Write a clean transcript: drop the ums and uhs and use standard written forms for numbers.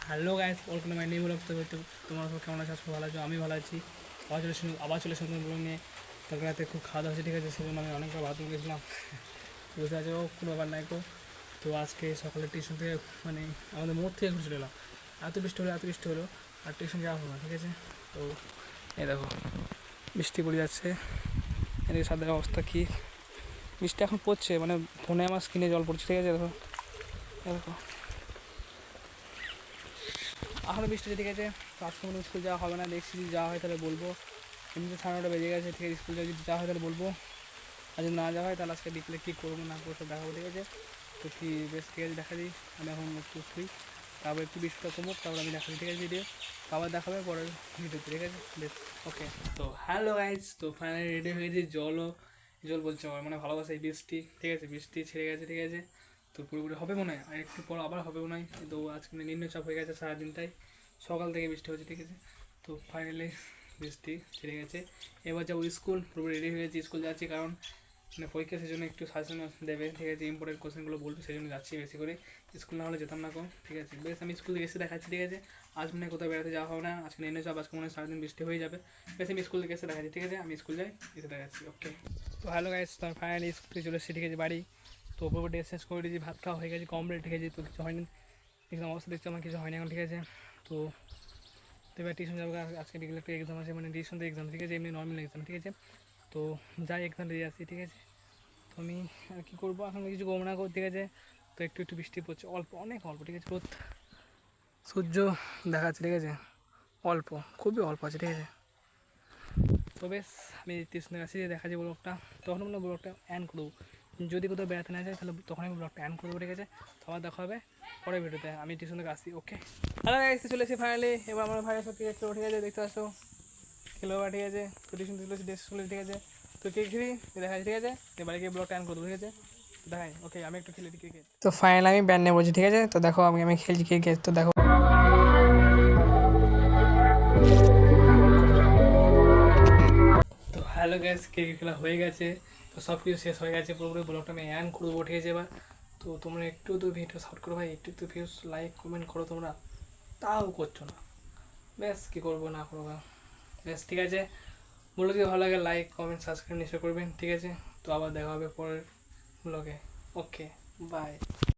Hello guys, welcome my new blog. তো তোমরা সব কেমন আছো? ভালো আছো? আমি ভালো আছি। আবার চলে সুন্দর ব্লগ নিয়ে। তারপর রাতে খুব খাওয়া দাওয়া হচ্ছে, ঠিক আছে, সেজন্য আমি অনেকবার বাথরুম গেছিলাম। বুঝতে আছে ও কোনো ব্যাপার নাই গো। তো আজকে সকালে টিউশন থেকে মানে আমাদের মোড় থেকে ঘুরে চলে এলাম। এত বৃষ্টি হলো আর টিউশন যাওয়া হলো না, ঠিক আছে। তো এই দেখো বৃষ্টি পড়ে যাচ্ছে, এদিকে সাদের অবস্থা কী। বৃষ্টি এখন পড়ছে, মানে ফোনে আমার স্ক্রিনে জল পড়ছে, ঠিক আছে। দেখো দেখো এখনও বৃষ্টি হচ্ছে, ঠিক আছে। তো আজকে কোনো স্কুল যাওয়া হবে না, দেখছি যদি যাওয়া হয় তাহলে বলবো। এমনিতে 9:30 বেজে গেছে, ঠিক আছে। স্কুল যদি যাওয়া হয় তাহলে বলবো, আর যদি না যাওয়া হয় তাহলে আজকে বিকেলে কী করবো না করবো সব দেখাবো, ঠিক আছে। তো কি বেশ, ঠিক আছে, দেখা দিই। আমি এখন একটু শুই, তারপর একটু বৃষ্টিটা কমুক, তারপর আমি দেখাবি, ঠিক আছে, ভিডিও। আবার দেখাবে পরের ভিডিওতে, ঠিক আছে, বেশ, ওকে। তো হ্যালো গাইজ, তো ফাইনালি রেডি হয়ে গেছি। জল বলছে আমার, মানে ভালোবাসা এই বৃষ্টি, ঠিক আছে। বৃষ্টি ছেড়ে গেছে, ঠিক আছে। তো পুরোপুরি হবে মনে হয়, আর একটু পর আবার হবে মনে হয়। তো আজকে নিম্নচাপ হয়ে গেছে সারাদিনটাই, সকাল থেকে বৃষ্টি হচ্ছে, ঠিক আছে। তো ফাইনালি বৃষ্টি ছেড়ে গেছে। এবার যাবো স্কুল, পুরোপুরি রেডি হয়ে গেছি, স্কুল যাচ্ছি। কারণ মানে পরীক্ষা সেজন্য একটু সাজেশন দেবে, ঠিক আছে, ইম্পর্টেন্ট কোশ্চেনগুলো বলবে, সেই জন্য যাচ্ছি বেশি করে। স্কুল না হলে যেতাম না কম, ঠিক আছে। বেশ, আমি স্কুল থেকে এসে দেখাচ্ছি, ঠিক আছে। আজ মনে হয় কোথাও বেড়াতে যাওয়া হবে না, আজকে নিম্নচাপ, আজকে মনে হয় সারাদিন বৃষ্টি হয়ে যাবে। বেশ, আমি স্কুল থেকে এসে দেখাচ্ছি, ঠিক আছে। আমি স্কুল যাই, এসে দেখাচ্ছি, ওকে। তো হ্যালো গাইস, তো ফাইনালি স্কুল থেকে চলে এসেছি, ঠিক আছে, বাড়ি। তো ওপর ড্রেস শেষ করে দিয়েছি, ভাত খাওয়া হয়ে গেছে কমপ্লিট, ঠিক আছে। তো কিছু হয়নি, এক্সাম অবস্থা দেখছি আমার কিছু হয়নি এখন, ঠিক আছে। তো এবার টিউশন যাবো, আজকে বিকেলে একটা এক্সাম আছে, মানে টিউশন এক্সাম, ঠিক আছে, এমনি নর্মাল এক্সাম, ঠিক আছে। তো যাই, এক্সাম দিয়ে আসি, ঠিক আছে। তো আমি আর কী করবো, এখন কিছু করবো না, ঠিক আছে। তো একটু একটু বৃষ্টি পড়ছে, অল্প, অনেক অল্প, ঠিক আছে। রোদ সূর্য দেখাচ্ছে, ঠিক আছে, অল্প, খুবই অল্প আছে, ঠিক আছে। তো বেশ, আমি টিউশনের কাছে দেখা যায় ব্লগটা, তখন আমরা ব্লগটা অ্যান করবো। যদি কোথাও বেড়াতে না যায় তাহলে তখন আমি ব্লগটা অ্যান করবো, ঠিক আছে। তো আবার দেখা হবে পরের ভিডিওতে, আমি টিউশনের কাছে আসি, ওকে। হ্যালো গাইস, চলে এসেছি ফাইনালি। এবার আমার ভাইয়ের সাথে একটু, ঠিক আছে, দেখতে আসো, খেলো বা, ঠিক আছে। তো টিউশন চলে এসেছি, ড্রেস চলে, ঠিক আছে। তো খেলি দেখা যায়, ঠিক আছে। এবারে গিয়ে ব্লগটা অ্যান করবো, ঠিক আছে, দেখাই, ওকে। আমি একটু খেলি ক্রিকেট। তো ফাইনাল আমি ব্যান নিয়ে বলছি, ঠিক আছে। তো দেখো আমি খেলছি ক্রিকেট, তো দেখো। তো হ্যালো গ্যাস, ক্রিকেট খেলা হয়ে গেছে। তো সব কিছু শেষ হয়ে গেছে, পুরোপুরি ব্লগটা আমি অ্যান করবো, ঠিক আছে এবার। তো তোমরা একটু তো ভিডিও সাপোর্ট করো ভাই, একটু তো ভিউস, লাইক, কমেন্ট করো তোমরা, তাও করছো না। ব্যাস, কী করবো না করবো, ব্যাস, ঠিক আছে। বলে যদি ভালো লাগে, লাইক, কমেন্ট, সাবস্ক্রাইব নিশ্চয় করবেন, ঠিক আছে। তো আবার দেখা হবে পরের ব্লগে, ওকে, বাই।